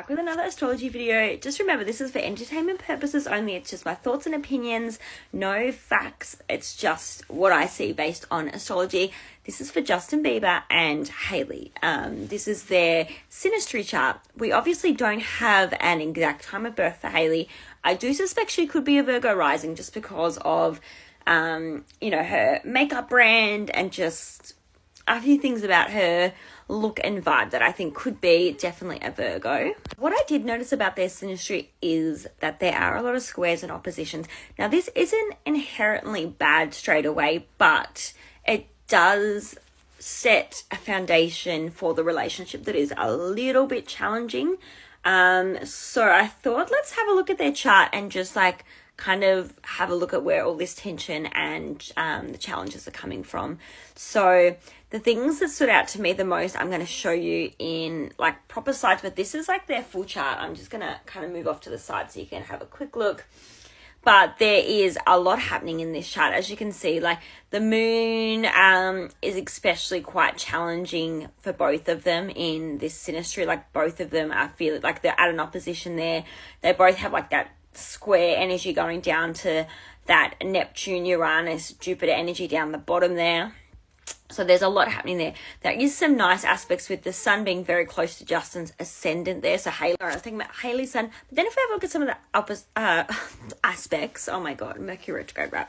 back with another astrology video. Just remember, this is for entertainment purposes only. It's just my thoughts and opinions, no facts. It's just what I see based on astrology. This is for Justin Bieber and Hailey. This is their synastry chart. We obviously don't have an exact time of birth for Hailey. I do suspect she could be a Virgo rising just because of, her makeup brand and just a few things about her look and vibe that I think could be definitely a Virgo. What I did notice about their synastry is that there are a lot of squares and oppositions. Now, this isn't inherently bad straight away, but it does set a foundation for the relationship that is a little bit challenging. So I thought let's have a look at their chart and just kind of have a look at where all this tension and the challenges are coming from. So the things that stood out to me the most, I'm going to show you in proper sides, but this is their full chart. I'm just going to kind of move off to the side so you can have a quick look. But there is a lot happening in this chart. As you can see, the moon is especially quite challenging for both of them in this synastry. Both of them are feeling like they're at an opposition there. They both have that square energy going down to that Neptune, Uranus, Jupiter energy down the bottom there. So there's a lot happening there. There is some nice aspects with the sun being very close to Justin's ascendant there. So Hailey, I was thinking about Hailey's sun. But then if we have a look at some of the aspects, oh my God, Mercury retrograde, right?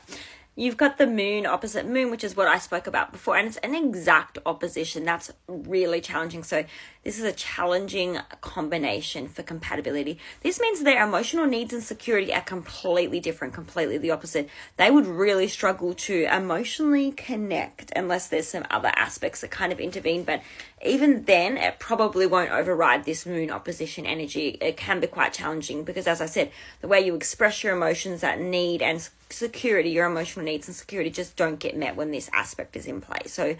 You've got the moon opposite moon, which is what I spoke about before, and it's an exact opposition. That's really challenging. So this is a challenging combination for compatibility. This means their emotional needs and security are completely different, completely the opposite. They would really struggle to emotionally connect unless there's some other aspects that kind of intervene. But even then, it probably won't override this moon opposition energy. It can be quite challenging because, as I said, the way you express your emotions, that need and security, your emotional needs and security just don't get met when this aspect is in play. So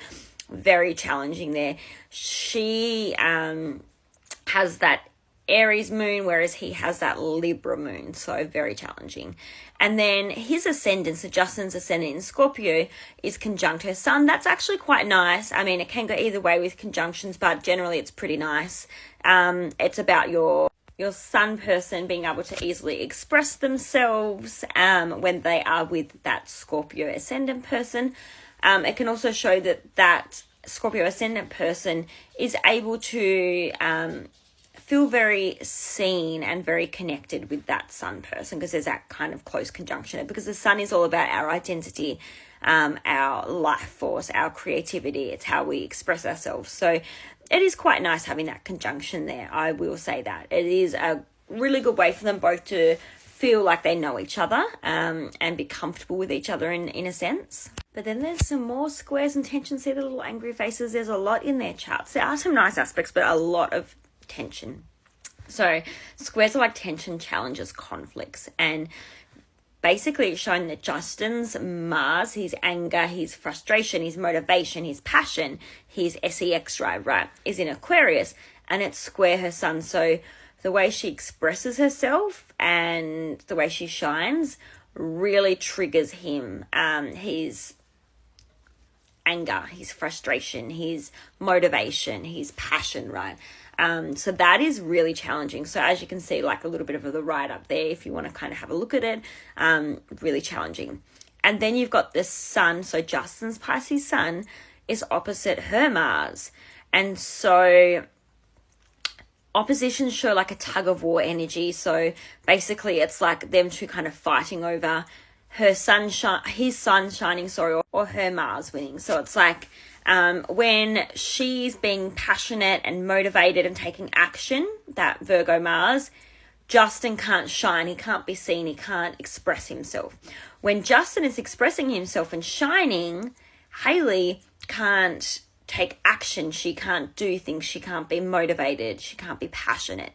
very challenging there. She has that Aries moon, whereas he has that Libra moon. So very challenging. And then his ascendant, so Justin's ascendant in Scorpio, is conjunct her sun. That's actually quite nice. I mean, it can go either way with conjunctions, but generally it's pretty nice. It's about your sun person being able to easily express themselves when they are with that Scorpio ascendant person. It can also show that Scorpio ascendant person is able to feel very seen and very connected with that sun person because there's that kind of close conjunction. Because the sun is all about our identity, our life force, our creativity. It's how we express ourselves. So it is quite nice having that conjunction there. I will say that. It is a really good way for them both to feel like they know each other and be comfortable with each other in a sense. But then there's some more squares and tension. See the little angry faces? There's a lot in their charts. There are some nice aspects, but a lot of tension. So squares are like tension, challenges, conflicts. And basically it's showing that Justin's Mars, his anger, his frustration, his motivation, his passion, his sex drive, right, is in Aquarius, and it's square her sun. So the way she expresses herself and the way she shines really triggers him. His anger, his frustration, his motivation, his passion, right? So that is really challenging. So as you can see, a little bit of the ride up there, if you want to kind of have a look at it, really challenging. And then you've got the sun. So Justin's Pisces sun is opposite her Mars. And so oppositions show a tug of war energy. So basically it's them two kind of fighting over his sun shining, or her Mars winning. So it's when she's being passionate and motivated and taking action, that Virgo Mars, Justin can't shine. He can't be seen. He can't express himself. When Justin is expressing himself and shining, Hailey can't take action. She can't do things. She can't be motivated. She can't be passionate.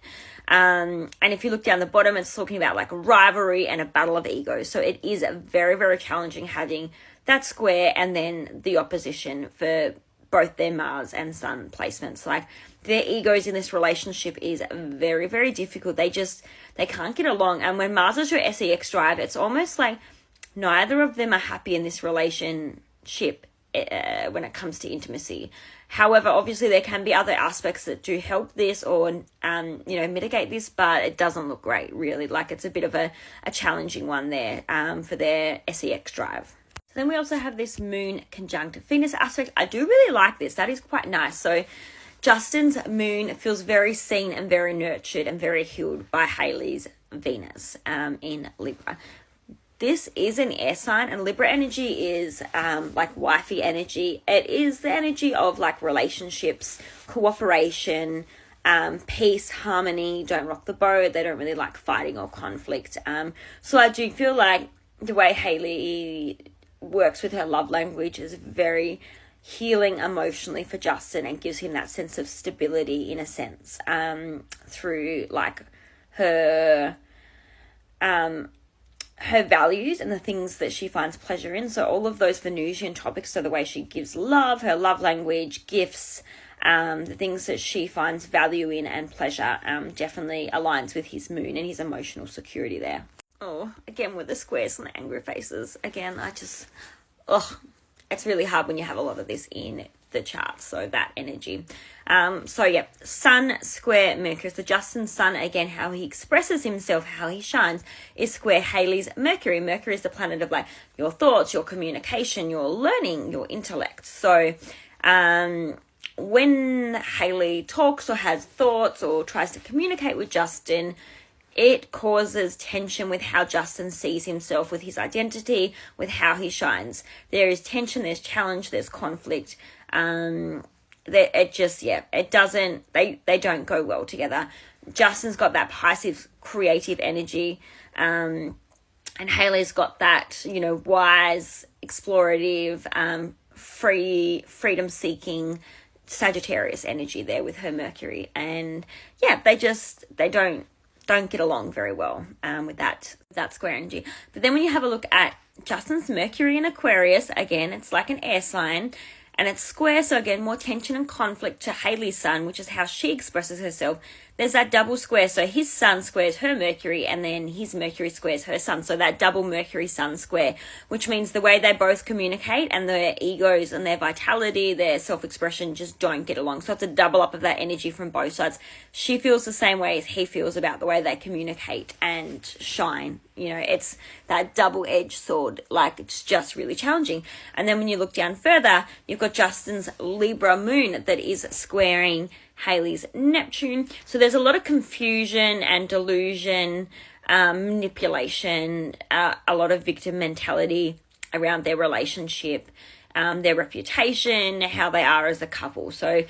And if you look down the bottom, it's talking about rivalry and a battle of egos. So it is very, very challenging having that square and then the opposition for both their Mars and Sun placements. Their egos in this relationship is very, very difficult. They can't get along. And when Mars is your sex drive, it's almost like neither of them are happy in this relationship when it comes to intimacy. However, obviously there can be other aspects that do help this or, mitigate this, but it doesn't look great, really. Like, it's a bit of a challenging one there for their sex drive. So then we also have this moon conjunct Venus aspect. I do really like this. That is quite nice. So Justin's moon feels very seen and very nurtured and very healed by Hailey's Venus in Libra. This is an air sign, and Libra energy is like wifey energy. It is the energy of like relationships, cooperation, peace, harmony, don't rock the boat. They don't really like fighting or conflict. So I do feel like the way Hailey works with her love language is very healing emotionally for Justin and gives him that sense of stability in a sense through like her values and the things that she finds pleasure in. So all of those Venusian topics, so the way she gives love, her love language, gifts, the things that she finds value in and pleasure definitely aligns with his moon and his emotional security there. Oh, again with the squares and the angry faces. Again, it's really hard when you have a lot of this in the chart, so that energy. Sun square Mercury. So Justin's sun, again, how he expresses himself, how he shines, is square Hailey's Mercury. Mercury is the planet of like your thoughts, your communication, your learning, your intellect. So when Hailey talks or has thoughts or tries to communicate with Justin, it causes tension with how Justin sees himself, with his identity, with how he shines. There is tension, there's challenge, there's conflict. They don't go well together. Justin's got that passive creative energy, and Hailey's got that, wise, explorative, freedom seeking Sagittarius energy there with her Mercury. And they don't get along very well with that square energy. But then when you have a look at Justin's Mercury in Aquarius, again, it's like an air sign, and it's square, so again, more tension and conflict to Hailey's sun, which is how she expresses herself. There's that double square, so his sun squares her Mercury, and then his Mercury squares her sun. So that double Mercury sun square, which means the way they both communicate and their egos and their vitality, their self-expression just don't get along. So it's a double up of that energy from both sides. She feels the same way as he feels about the way they communicate and shine. It's that double-edged sword. Like, it's just really challenging. And then when you look down further, you've got Justin's Libra moon that is squaring Hailey's Neptune. So there's a lot of confusion and delusion, manipulation, a lot of victim mentality around their relationship, their reputation, how they are as a couple. So,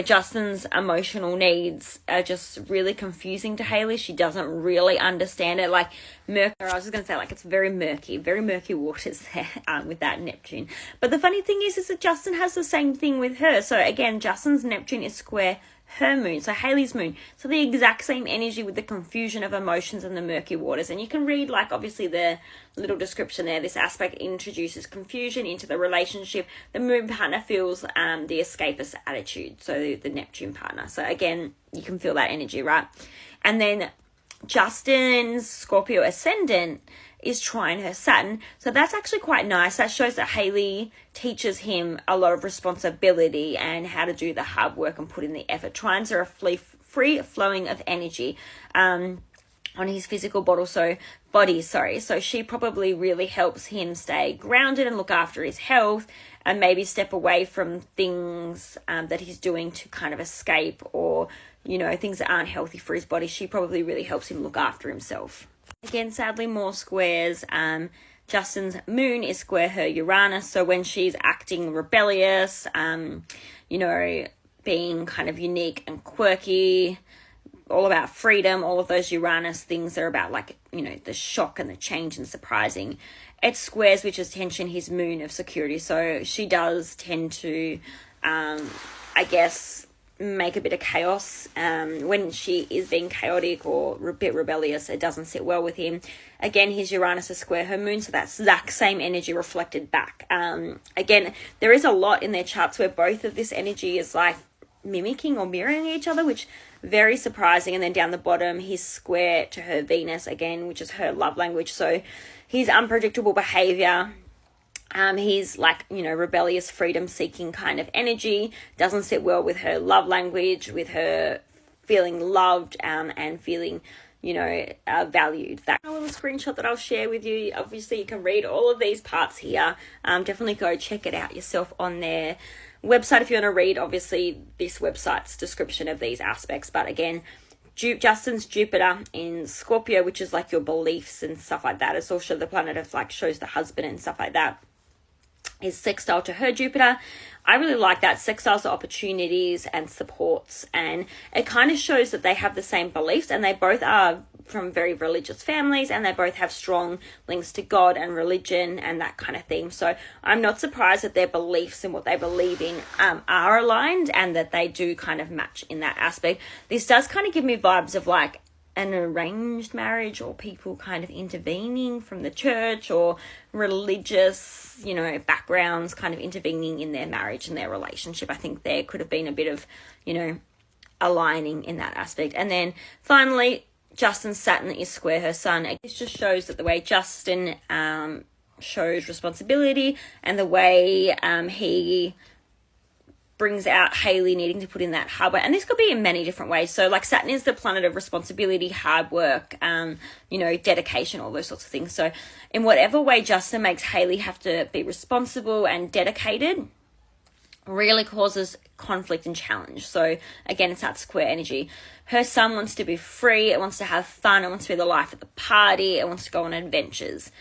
Justin's emotional needs are just really confusing to Hailey. She doesn't really understand it. Like, it's very murky waters there with that Neptune. But the funny thing is that Justin has the same thing with her. So again, Justin's Neptune is square her moon, so Hailey's moon. So the exact same energy with the confusion of emotions and the murky waters. And you can read, like, obviously the little description there. This aspect introduces confusion into the relationship. The moon partner feels the escapist attitude, so the Neptune partner. So again, you can feel that energy, right? And then Justin's Scorpio ascendant is trine her Saturn. So that's actually quite nice. That shows that Hailey teaches him a lot of responsibility and how to do the hard work and put in the effort. Trines are a free flowing of energy on his physical body. So she probably really helps him stay grounded and look after his health and maybe step away from things that he's doing to kind of escape or, things that aren't healthy for his body. She probably really helps him look after himself. Again, sadly, more squares. Justin's moon is square her Uranus. So when she's acting rebellious, being kind of unique and quirky, all about freedom, all of those Uranus things are about, like, the shock and the change and surprising. It squares, which is tension, his moon of security. So she does tend to, make a bit of chaos. When she is being chaotic or a bit rebellious, it doesn't sit well with him. Again, his Uranus is square her moon, so that's exact same energy reflected back. Again, there is a lot in their charts where both of this energy is like mimicking or mirroring each other, which very surprising. And then down the bottom, he's square to her Venus again, which is her love language. So his unpredictable behavior, He's like, you know, rebellious, freedom-seeking kind of energy. Doesn't sit well with her love language, with her feeling loved and feeling, you know, valued. That's a little screenshot that I'll share with you. Obviously, you can read all of these parts here. Definitely go check it out yourself on their website if you want to read, obviously, this website's description of these aspects. But again, Justin's Jupiter in Scorpio, which is like your beliefs and stuff like that. It's also the planet of like shows the husband and stuff like that. Is sextile to her Jupiter. I really like that. Sextiles are opportunities and supports, and it kind of shows that they have the same beliefs, and they both are from very religious families, and they both have strong links to God and religion and that kind of thing. So I'm not surprised that their beliefs and what they believe in are aligned, and that they do kind of match in that aspect. This does kind of give me vibes of like an arranged marriage, or people kind of intervening from the church or religious, you know, backgrounds kind of intervening in their marriage and their relationship. I think there could have been a bit of, you know, aligning in that aspect. And then finally, Justin's Saturn is square her sun. It just shows that the way Justin shows responsibility, and the way he brings out Hailey needing to put in that hard work. And this could be in many different ways. So like Saturn is the planet of responsibility, hard work, you know, dedication, all those sorts of things. So in whatever way Justin makes Hailey have to be responsible and dedicated, really causes conflict and challenge. So again, it's that square energy. Her sun wants to be free. It wants to have fun. It wants to be the life of the party. It wants to go on adventures.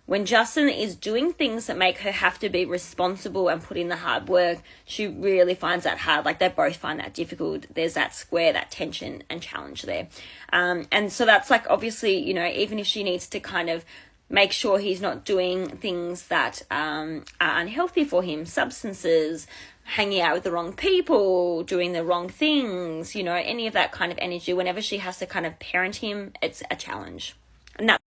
When Justin is doing things that make her have to be responsible and put in the hard work, she really finds that hard. Like they both find that difficult. There's that square, that tension and challenge there. And so that's like, obviously, you know, even if she needs to kind of make sure he's not doing things that are unhealthy for him, substances, hanging out with the wrong people, doing the wrong things, you know, any of that kind of energy, whenever she has to kind of parent him, it's a challenge. And that